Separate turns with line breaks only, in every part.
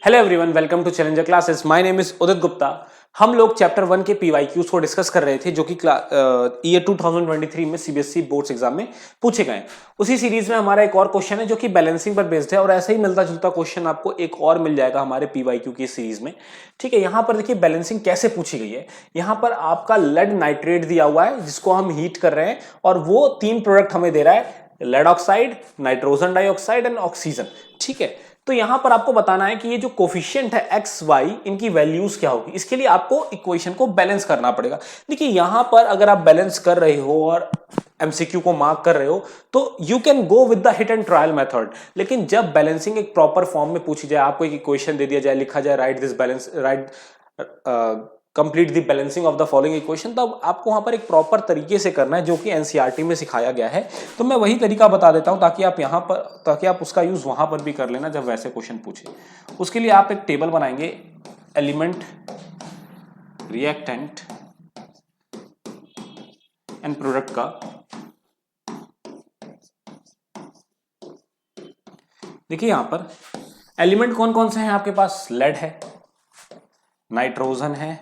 Hello everyone, welcome to challenger classes. My name is Udit Gupta. हम लोग chapter 1 के PYQs को डिस्कस कर रहे थे जो कि ईयर 2023 में सीबीएसई बोर्ड्स एग्जाम में पूछे गए। उसी सीरीज में हमारा एक और क्वेश्चन है जो कि बैलेंसिंग पर बेस्ड है और ऐसा ही मिलता जुलता क्वेश्चन आपको एक और मिल जाएगा हमारे पीवाईक्यू की सीरीज में। ठीक है, यहाँ पर देखिए बैलेंसिंग कैसे पूछी गई है। यहाँ पर आपका लेड नाइट्रेट दिया हुआ है जिसको हम हीट कर रहे हैं और वो तीन प्रोडक्ट हमें दे रहा है, lead oxide, nitrogen dioxide and oxygen. ठीक है, तो यहां पर आपको बताना है कि ये जो कोफिशिएंट है एक्स वाई, इनकी वैल्यूज क्या होगी। इसके लिए आपको इक्वेशन को बैलेंस करना पड़ेगा। देखिए यहां पर अगर आप बैलेंस कर रहे हो और एमसीक्यू को मार्क कर रहे हो तो you can go with the hit and trial method. लेकिन जब बैलेंसिंग एक प्रॉपर फॉर्म में पूछी जाए, आपको एक इक्वेशन दे दिया जाए, लिखा जाए right this balance, right complete the balancing of the following equation, तब आपको वहां पर एक प्रॉपर तरीके से करना है जो कि एनसीईआरटी में सिखाया गया है। तो मैं वही तरीका बता देता हूं ताकि आप उसका यूज वहां पर भी कर लेना जब वैसे क्वेश्चन पूछे। उसके लिए आप एक टेबल बनाएंगे, एलिमेंट, रिएक्टेंट एंड प्रोडक्ट का। देखिए यहां पर एलिमेंट कौन कौन से हैं आपके पास, लेड है, नाइट्रोजन है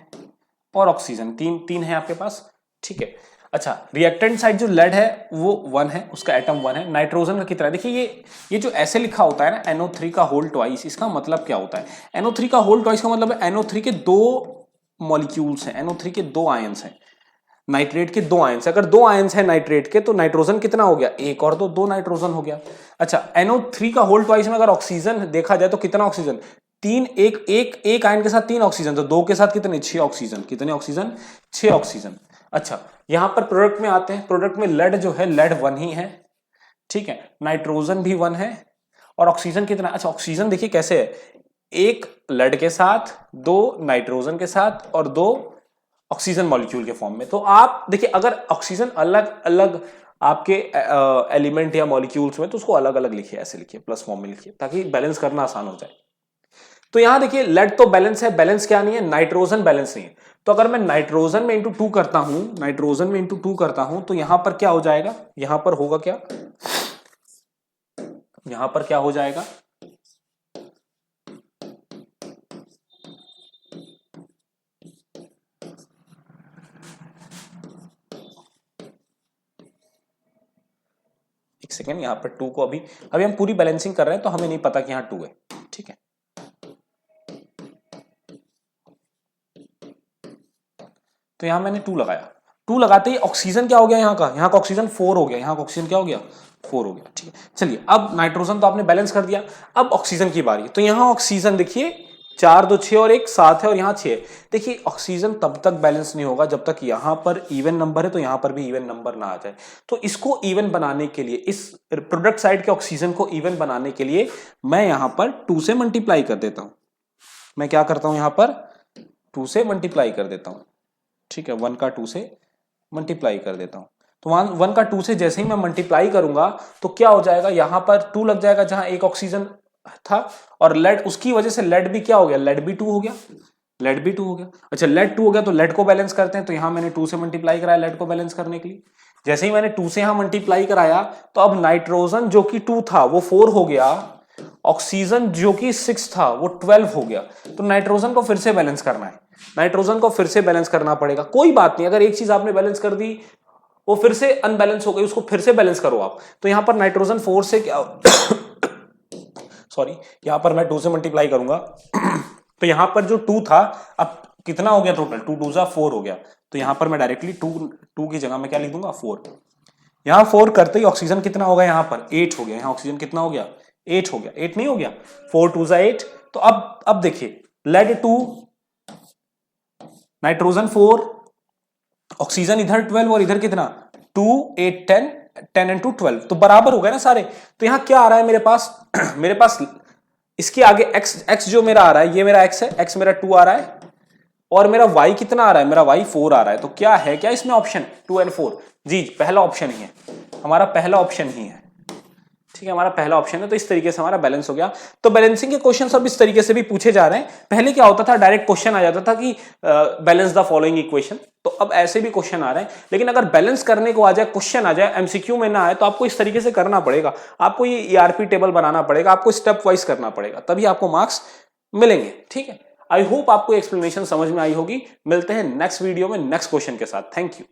और ऑक्सीजन, तीन है आपके पास। ठीक है, अच्छा रिएक्टेंट साइड जो लेड है वो 1 है, उसका एटम 1 है। नाइट्रोजन का कितना है, देखिए ये जो ऐसे लिखा होता है ना NO3 का होल ट्वाइस, इसका मतलब क्या होता है। NO3 का होल ट्वाइस का मतलब है NO3 के दो मॉलिक्यूल्स हैं, NO3 के दो आयंस हैं, नाइट्रेट के दो आयंस। अगर दो आयंस है नाइट्रेट के तो नाइट्रोजन कितना हो गया, एक और दो नाइट्रोजन हो गया। अच्छा NO3 का होल ट्वाइस में अगर ऑक्सीजन देखा जाए तो कितना ऑक्सीजन, तीन, एक आयन के साथ 3 ऑक्सीजन, तो दो के साथ कितने, 6 ऑक्सीजन। कितने ऑक्सीजन, 6 ऑक्सीजन। अच्छा यहां पर प्रोडक्ट में आते हैं, प्रोडक्ट में लेड जो है लेड 1 ही है। ठीक है, नाइट्रोजन भी 1 है और ऑक्सीजन कितना, अच्छा ऑक्सीजन देखिए कैसे है, एक लेड के साथ, दो नाइट्रोजन के साथ और दो ऑक्सीजन मॉलिक्यूल के फॉर्म में। तो आप देखिए अगर ऑक्सीजन अलग अलग आपके एलिमेंट या मॉलिक्यूल्स में तो उसको अलग अलग लिखिए, ऐसे लिखिए, प्लस फॉर्म में लिखिए ताकि बैलेंस करना आसान हो जाए। तो यहां देखिए लेड तो बैलेंस है, बैलेंस क्या नहीं है, नाइट्रोजन बैलेंस नहीं है। तो अगर मैं नाइट्रोजन में इंटू 2 करता हूं, नाइट्रोजन में इंटू 2 करता हूं तो यहां पर क्या हो जाएगा, यहां पर होगा क्या, यहां पर क्या हो जाएगा, एक सेकेंड, यहां पर 2 को अभी हम पूरी बैलेंसिंग कर रहे हैं तो हमें नहीं पता कि यहां 2 है। ठीक है, तो यहां मैंने 2 लगाया, 2 लगाते ही ऑक्सीजन क्या हो गया, यहाँ का ऑक्सीजन 4 हो गया, यहाँ का ऑक्सीजन क्या हो गया, 4 हो गया। ठीक है, चलिए अब नाइट्रोजन तो आपने बैलेंस कर दिया, अब ऑक्सीजन की बारी। तो यहाँ ऑक्सीजन देखिए 4 2 6 और 1 7 है और यहाँ 6 है। देखिए ऑक्सीजन तब तक बैलेंस नहीं होगा जब तक यहाँ पर इवन नंबर है तो यहाँ पर भी इवन नंबर ना आ जाए। तो इसको इवन बनाने के लिए, इस प्रोडक्ट साइड के ऑक्सीजन को इवन बनाने के लिए मैं यहाँ पर 2 से मल्टीप्लाई कर देता हूं। मैं क्या करता हूं, यहाँ पर 2 से मल्टीप्लाई कर देता हूं। ठीक है, 1 का 2 से मल्टीप्लाई कर देता हूं। तो 1 का 2 से जैसे ही मैं मल्टीप्लाई करूंगा तो क्या हो जाएगा, यहां पर 2 लग जाएगा जहां एक ऑक्सीजन था और लेड, उसकी वजह से लेड भी क्या हो गया, लेड भी 2 हो गया, लेड भी 2 हो गया। अच्छा लेड 2 हो गया तो लेड को बैलेंस करते हैं, तो यहां मैंने 2 से मल्टीप्लाई कराया लेड को बैलेंस करने के लिए। जैसे ही मैंने 2 से यहां मल्टीप्लाई कराया तो अब नाइट्रोजन जो कि 2 था वो 4 हो गया, ऑक्सीजन जो कि 6 था वो 12 हो गया। तो नाइट्रोजन को फिर से बैलेंस करना है, नाइट्रोजन को फिर से बैलेंस करना पड़ेगा। कोई बात नहीं, अगर एक चीज आपने बैलेंस कर दी वो फिर से अनबैलेंस हो गई, उसको फिर से बैलेंस करो आप। तो यहां पर नाइट्रोजन 4 से क्या सॉरी, यहां पर मैं 2 से मल्टीप्लाई करूंगा तो यहां पर जो 2 था अब कितना हो गया टोटल, 2 2 जा 4 हो गया। तो यहां पर मैं डायरेक्टली 2 की जगह में क्या लिख दूंगा, 4। यहां 4 करते ही ऑक्सीजन कितना होगा, यहां पर 8 हो गया, यहां ऑक्सीजन कितना हो गया, 8 हो गया, 8 नहीं हो गया, 4 2 जा 8। तो अब देखिए लेड 2, नाइट्रोजन 4, ऑक्सीजन इधर 12 और इधर कितना 2 8 10 10 एंड 2 12, तो बराबर हो गए ना सारे। तो यहां क्या आ रहा है मेरे पास मेरे पास इसके आगे x जो मेरा आ रहा है, ये मेरा x है, x मेरा 2 आ रहा है और मेरा y कितना आ रहा है, मेरा y 4 आ रहा है। तो क्या है, क्या इसमें ऑप्शन 2 एंड 4, जी पहला ऑप्शन ही है हमारा, पहला ऑप्शन ही है। ठीक है, हमारा पहला ऑप्शन है। तो इस तरीके से हमारा बैलेंस हो गया। तो बैलेंसिंग के क्वेश्चन अब इस तरीके से भी पूछे जा रहे हैं। पहले क्या होता था, डायरेक्ट क्वेश्चन आ जाता था कि बैलेंस द फॉलोइंग इक्वेशन, तो अब ऐसे भी क्वेश्चन आ रहे हैं। लेकिन अगर बैलेंस करने को आ जाए, क्वेश्चन आ जाए, एमसीक्यू में ना आए, तो आपको इस तरीके से करना पड़ेगा। आपको ये ईआरपी टेबल बनाना पड़ेगा, आपको स्टेप वाइज करना पड़ेगा, तभी आपको मार्क्स मिलेंगे। ठीक है, आई होप आपको एक्सप्लेनेशन समझ में आई होगी। मिलते हैं नेक्स्ट वीडियो में नेक्स्ट क्वेश्चन के साथ। Thank you.